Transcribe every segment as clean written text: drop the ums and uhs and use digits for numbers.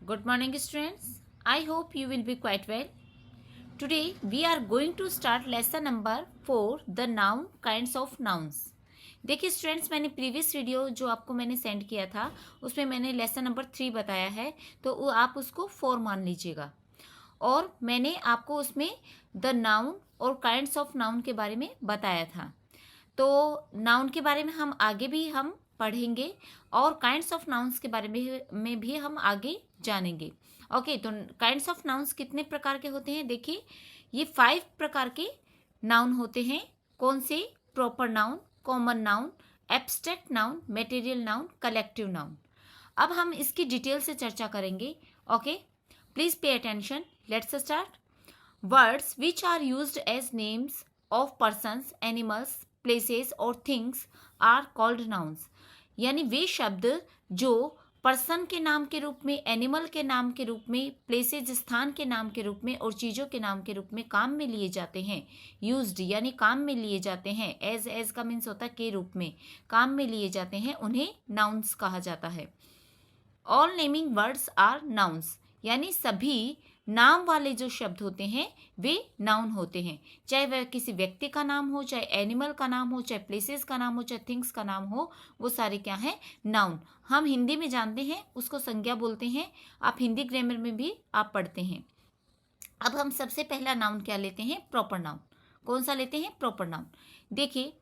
Good morning, students. I hope you will be quite well. Today we are going to start lesson number 4, the noun kinds of nouns. देखिए students, मैंने previous video जो आपको मैंने send किया था उसमें मैंने लेसन नंबर 3 बताया है, तो वो आप उसको 4 मान लीजिएगा। और मैंने आपको उसमें द नाउन और काइंड्स ऑफ नाउन के बारे में बताया था। तो नाउन के बारे में हम आगे भी हम पढ़ेंगे और काइंड्स ऑफ नाउन्स के बारे में भी हम आगे जानेंगे। ओके, तो काइंड्स ऑफ नाउन्स कितने प्रकार के होते हैं? देखिए, ये 5 प्रकार के नाउन होते हैं। कौन से? Proper noun, common noun, abstract noun, material noun, collective noun. अब हम इसकी डिटेल से चर्चा करेंगे। Okay, please pay attention. Let's start. Words which are used as names of persons, animals, places और थिंग्स आर कॉल्ड नाउन्स। यानी वे शब्द जो पर्सन के नाम के रूप में, एनिमल के नाम के रूप में, प्लेसेस स्थान के नाम के रूप में और चीज़ों के नाम के रूप में काम में लिए जाते हैं, यूज्ड यानी काम में लिए जाते हैं, एज का मीन्स होता है के रूप में काम में लिए जाते हैं, उन्हें नाउन्स कहा जाता है। All naming words are nouns, यानी सभी नाम वाले जो शब्द होते हैं वे नाउन होते हैं। चाहे वह किसी व्यक्ति का नाम हो, चाहे एनिमल का नाम हो, चाहे प्लेसेस का नाम हो, चाहे थिंग्स का नाम हो, वो सारे क्या हैं? नाउन। हम हिंदी में जानते हैं उसको संज्ञा बोलते हैं। आप हिंदी ग्रामर में भी आप पढ़ते हैं। अब हम सबसे पहला नाउन क्या लेते हैं? Proper noun. कौन सा लेते हैं? Proper noun. देखिए,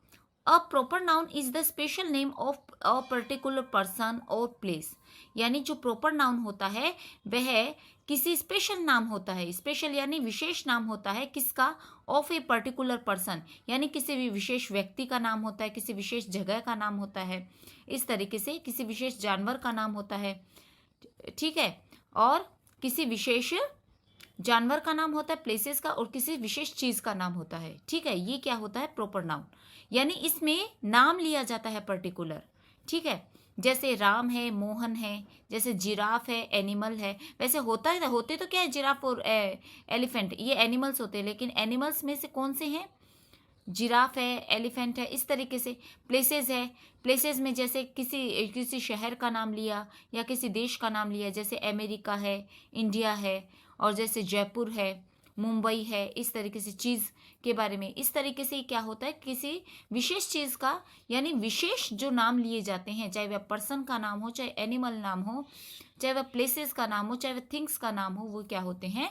a proper noun is the special name of a particular person और प्लेस। यानी जो प्रॉपर नाउन होता है वह किसी स्पेशल नाम होता है। स्पेशल यानी विशेष नाम होता है। किसका? ऑफ ए पर्टिकुलर पर्सन, यानी किसी भी विशेष व्यक्ति का नाम होता है, किसी विशेष जगह का नाम होता है। इस तरीके से किसी विशेष जानवर का नाम होता है, ठीक है, और किसी विशेष जानवर का नाम होता है, प्लेसेस का, और किसी विशेष चीज का नाम होता है। ठीक है, ये क्या होता है? Proper noun. यानी इसमें नाम लिया जाता है पर्टिकुलर। ठीक है, जैसे राम है, मोहन है, जैसे जिराफ है, एनिमल है। वैसे होते तो क्या है, जिराफ और एलिफेंट, ये एनिमल्स होते हैं, लेकिन एनिमल्स में से कौन से हैं? जिराफ है, एलिफेंट है। इस तरीके से प्लेसेस है, प्लेसेस में जैसे किसी शहर का नाम लिया या किसी देश का नाम लिया, जैसे अमेरिका है, इंडिया है, और जैसे जयपुर है, मुंबई है। इस तरीके से चीज़ के बारे में, इस तरीके से क्या होता है, किसी विशेष चीज़ का, यानी विशेष जो नाम लिए जाते हैं, चाहे वह पर्सन का नाम हो, चाहे एनिमल नाम हो, चाहे वह प्लेसेस का नाम हो, चाहे वह थिंग्स का नाम हो, वो क्या होते हैं?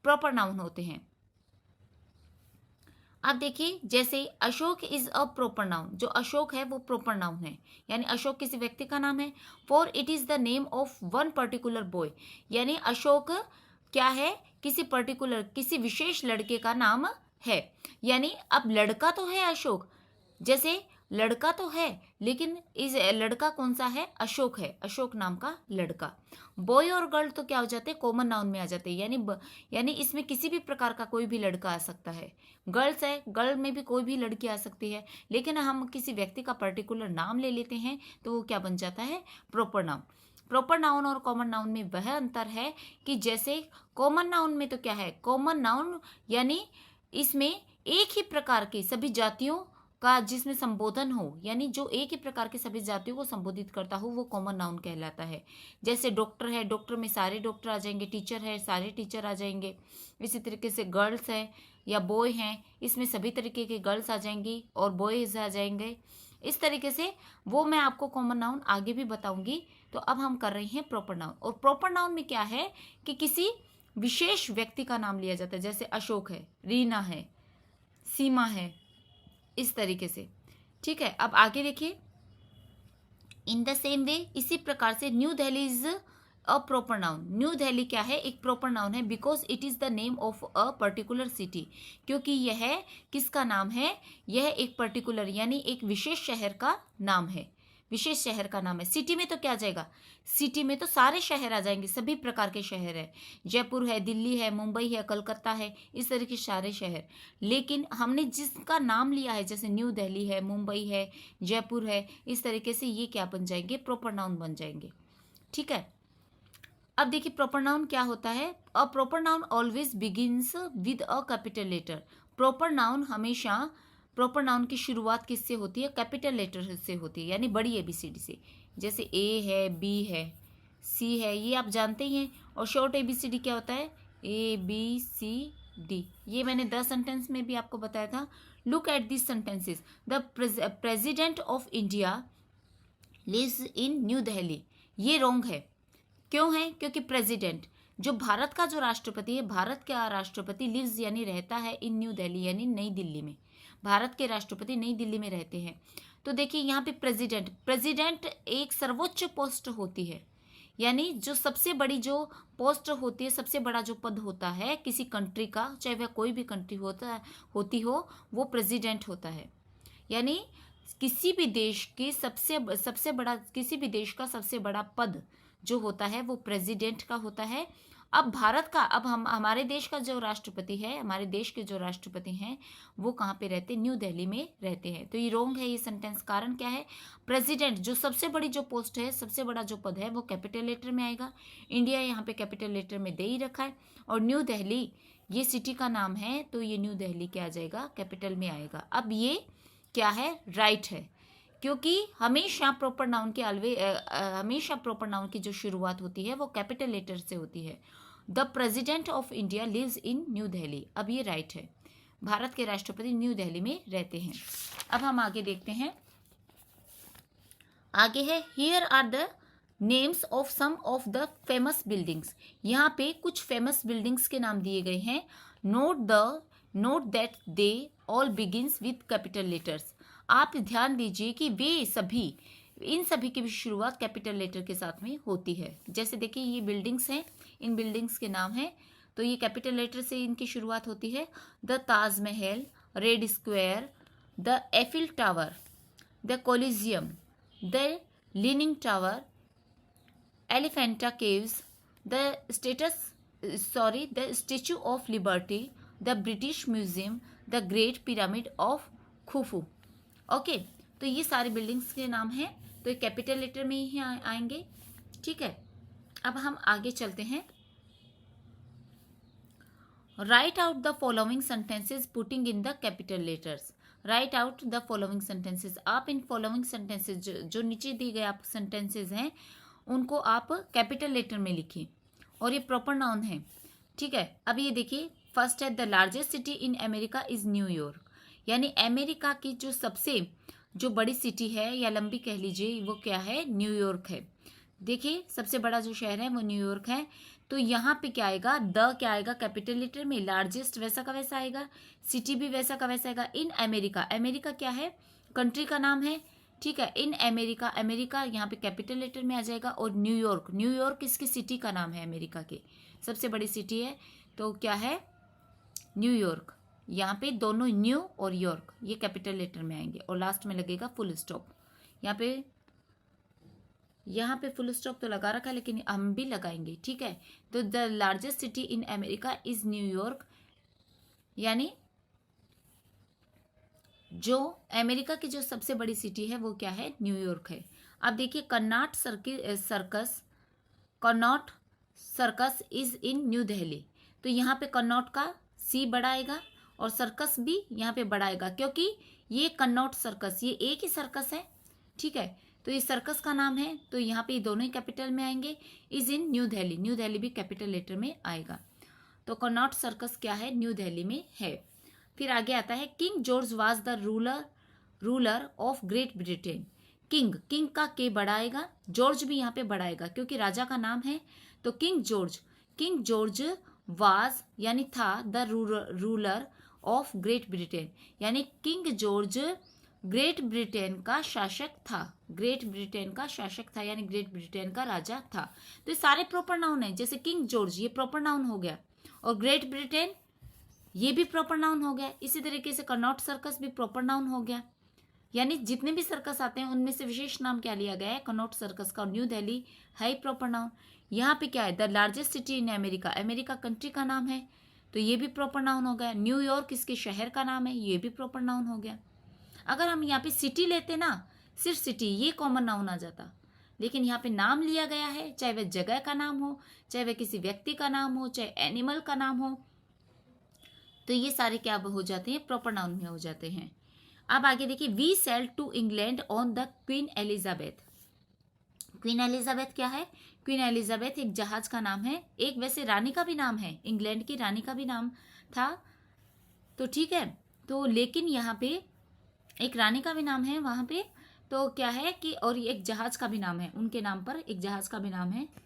प्रॉपर नाउन होते हैं। अब देखिए, जैसे Ashok is a proper noun. जो अशोक है वो प्रॉपर नाउन है, यानी अशोक किसी व्यक्ति का नाम है। For it is the name of one particular boy, यानी अशोक क्या है? किसी पर्टिकुलर, किसी विशेष लड़के का नाम है। यानी अब लड़का तो है अशोक, जैसे लड़का तो है, लेकिन इस लड़का कौन सा है? अशोक है, अशोक नाम का लड़का। बॉय और गर्ल तो क्या हो जाते हैं? कॉमन नाउन में आ जाते हैं। यानी इसमें किसी भी प्रकार का कोई भी लड़का आ सकता है। गर्ल्स है, गर्ल में भी कोई भी लड़की आ सकती है, लेकिन हम किसी व्यक्ति का पर्टिकुलर नाम ले लेते हैं तो वो क्या बन जाता है? Proper noun. प्रॉपर नाउन और कॉमन नाउन में वह अंतर है कि जैसे कॉमन नाउन में तो क्या है? कॉमन नाउन यानी इसमें एक ही प्रकार के सभी जातियों का जिसमें संबोधन हो, यानी जो एक ही प्रकार के सभी जातियों को संबोधित करता हो, वो कॉमन नाउन कहलाता है। जैसे डॉक्टर है, डॉक्टर में सारे डॉक्टर आ जाएंगे। टीचर है, सारे टीचर आ जाएंगे। इसी तरीके से गर्ल्स है या बॉय हैं, इसमें सभी तरीके के गर्ल्स आ जाएंगी और बॉयज आ जाएंगे। इस तरीके से वो मैं आपको कॉमन नाउन आगे भी बताऊंगी। तो अब हम कर रहे हैं प्रॉपर नाउन। और प्रॉपर नाउन में क्या है कि किसी विशेष व्यक्ति का नाम लिया जाता है। जैसे अशोक है, रीना है, सीमा है, इस तरीके से। ठीक है, अब आगे देखिए। इन द सेम वे, इसी प्रकार से new Delhi is a proper noun. New Delhi क्या है? एक प्रॉपर नाउन है, because it is the name of a particular city. क्योंकि यह किसका नाम है? यह एक पर्टिकुलर यानी एक विशेष शहर का नाम है। विशेष शहर का नाम है। सिटी में तो क्या जाएगा? सिटी में तो सारे शहर आ जाएंगे, सभी प्रकार के शहर है। जयपुर है, दिल्ली है, मुंबई है, कलकत्ता है, इस तरह के सारे शहर। लेकिन हमने जिसका नाम लिया है, जैसे न्यू दिल्ली है, मुंबई है, जयपुर है, इस तरीके से ये क्या बन जाएंगे? प्रॉपर नाउन बन जाएंगे। ठीक है, अब देखिए प्रॉपर नाउन क्या होता है। A proper noun always begins with a capital letter. Proper noun हमेशा, प्रॉपर नाउन की शुरुआत किससे होती है? कैपिटल लेटर से होती है, यानी बड़ी ABCD से। जैसे A है, B है, सी है, ये आप जानते ही हैं। और शॉर्ट ABCD क्या होता है? ABCD। ये मैंने 10 सेंटेंस में भी आपको बताया था। Look at this sentences. The president of India lives in New Delhi. ये रॉन्ग है। क्यों है? क्योंकि प्रेसिडेंट जो भारत का जो राष्ट्रपति है, भारत का राष्ट्रपति लिव्स यानी रहता है इन न्यू दिल्ली यानी नई दिल्ली में। भारत के राष्ट्रपति नई दिल्ली में रहते हैं। तो देखिए यहाँ पे प्रेसिडेंट एक सर्वोच्च पोस्ट होती है, यानी जो सबसे बड़ी जो पोस्ट होती है, सबसे बड़ा जो पद होता है किसी कंट्री का, चाहे वह कोई भी कंट्री होती हो, वो प्रेसिडेंट होता है। यानी किसी भी देश की सबसे बड़ा, किसी भी देश का सबसे बड़ा पद जो होता है वो प्रेसिडेंट का होता है। अब भारत का, अब हमारे देश का जो राष्ट्रपति है, हमारे देश के जो राष्ट्रपति हैं वो कहाँ पे रहते हैं? न्यू दिल्ली में रहते हैं। तो ये रॉन्ग है ये सेंटेंस। कारण क्या है? प्रेसिडेंट जो सबसे बड़ी जो पोस्ट है, सबसे बड़ा जो पद है वो कैपिटल लेटर में आएगा। इंडिया यहाँ पे कैपिटल लेटर में दे ही रखा है, और न्यू दिल्ली ये सिटी का नाम है, तो ये न्यू दिल्ली क्या आ जाएगा? कैपिटल में आएगा। अब ये क्या है? राइट है, क्योंकि हमेशा प्रॉपर नाउन के हमेशा प्रॉपर नाउन की जो शुरुआत होती है वो कैपिटल लेटर से होती है। The president of India lives in New Delhi. अब ये राइट है, भारत के राष्ट्रपति न्यू दिल्ली में रहते हैं। अब हम आगे देखते हैं। आगे है here are the names of some of the famous buildings. यहाँ पे कुछ फेमस बिल्डिंग्स के नाम दिए गए हैं। Note that they all begins with capital letters. आप ध्यान दीजिए कि वे सभी, इन सभी की भी शुरुआत कैपिटल लेटर के साथ में होती है। जैसे देखिए ये बिल्डिंग्स हैं, इन बिल्डिंग्स के नाम हैं, तो ये कैपिटल लेटर से इनकी शुरुआत होती है। The Taj Mahal, red square, the Eiffel tower, the collegium, the leaning tower, Elephanta caves, the statue of liberty, the British museum, the great pyramid of Khufu. Okay, तो ये सारे बिल्डिंग्स के नाम हैं, तो ये कैपिटल लेटर में ही आएंगे। ठीक है, अब हम आगे चलते हैं। Right out the following sentences putting in the capital letters. Right out the following sentences. आप इन फॉलोइंग सेंटेंसेस जो नीचे दिए गए आप सेंटेंसेस हैं उनको आप कैपिटल लेटर में लिखिए, और ये प्रॉपर नाउन है। ठीक है, अब ये देखिए, फर्स्ट है the largest city in America is New York. यानी अमेरिका की जो सबसे जो बड़ी सिटी है, या लंबी कह लीजिए, वो क्या है? न्यूयॉर्क है। देखिए सबसे बड़ा जो शहर है वो न्यूयॉर्क है। तो यहाँ पे क्या आएगा? द क्या आएगा कैपिटल लेटर में? लार्जेस्ट वैसा का वैसा आएगा, सिटी भी वैसा का वैसा आएगा। इन अमेरिका, अमेरिका क्या है? कंट्री का नाम है। ठीक है, इन अमेरिका, अमेरिका यहाँ पे कैपिटल लेटर में आ जाएगा। और न्यूयॉर्क, न्यूयॉर्क किसकी सिटी का नाम है? अमेरिका के सबसे बड़ी सिटी है, तो क्या है? न्यूयॉर्क। यहाँ पे दोनों न्यू और यॉर्क ये कैपिटल लेटर में आएंगे, और लास्ट में लगेगा फुल स्टॉप। यहाँ पे फुल स्टॉप तो लगा रखा है, लेकिन हम भी लगाएंगे। ठीक है, तो the largest city in America is New York, यानी जो अमेरिका की जो सबसे बड़ी सिटी है वो क्या है? न्यूयॉर्क है। अब देखिए Connaught circus is in New Delhi. तो यहाँ पे कन्नॉट का सी बड़ा आएगा और सर्कस भी यहाँ पे बड़ा आएगा, क्योंकि ये कन्नॉट सर्कस, ये एक ही सर्कस है। ठीक है, तो ये सर्कस का नाम है, तो यहाँ पे दोनों ही कैपिटल में आएंगे। Is in New Delhi, new Delhi भी कैपिटल लेटर में आएगा। तो कन्नॉट सर्कस क्या है? न्यू दिल्ली में है। फिर आगे आता है king George was the ruler of great Britain. King का के बड़ा आएगा, जॉर्ज भी यहाँ पे बड़ा आएगा क्योंकि राजा का नाम है। तो किंग जॉर्ज वाज यानी था the ruler of great Britain, यानी किंग जॉर्ज ग्रेट ब्रिटेन का शासक था। ग्रेट ब्रिटेन का शासक था यानी ग्रेट ब्रिटेन का राजा था। तो ये सारे प्रॉपर नाउन है। जैसे किंग जॉर्ज ये प्रॉपर नाउन हो गया, और ग्रेट ब्रिटेन ये भी प्रॉपर नाउन हो गया। इसी तरीके से कनॉट सर्कस भी प्रॉपर नाउन हो गया। यानी जितने भी सर्कस आते हैं उनमें से विशेष नाम क्या लिया गया है? कनॉट सर्कस का। न्यू दिल्ली है ही प्रॉपर नाउन। यहाँ पे क्या है? The largest city in America, America country का नाम है, तो ये भी प्रॉपर नाउन हो गया। न्यूयॉर्क इसके शहर का नाम है, ये भी प्रॉपर नाउन हो गया। अगर हम यहाँ पे सिटी लेते ना, सिर्फ सिटी, ये कॉमन नाउन आ जाता। लेकिन यहाँ पे नाम लिया गया है, चाहे वह जगह का नाम हो, चाहे वह किसी व्यक्ति का नाम हो, चाहे एनिमल का नाम हो, तो ये सारे क्या हो जाते हैं? प्रॉपर नाउन में हो जाते हैं। अब आगे देखिए, we sail to England on the Queen Elizabeth. Queen Elizabeth क्या है? क्वीन एलिजाबेथ एक जहाज का नाम है, एक वैसे रानी का भी नाम है, इंग्लैंड की रानी का भी नाम था। तो ठीक है, तो लेकिन यहाँ पे एक रानी का भी नाम है वहाँ पे, तो क्या है कि और एक जहाज का भी नाम है, उनके नाम पर एक जहाज का भी नाम है।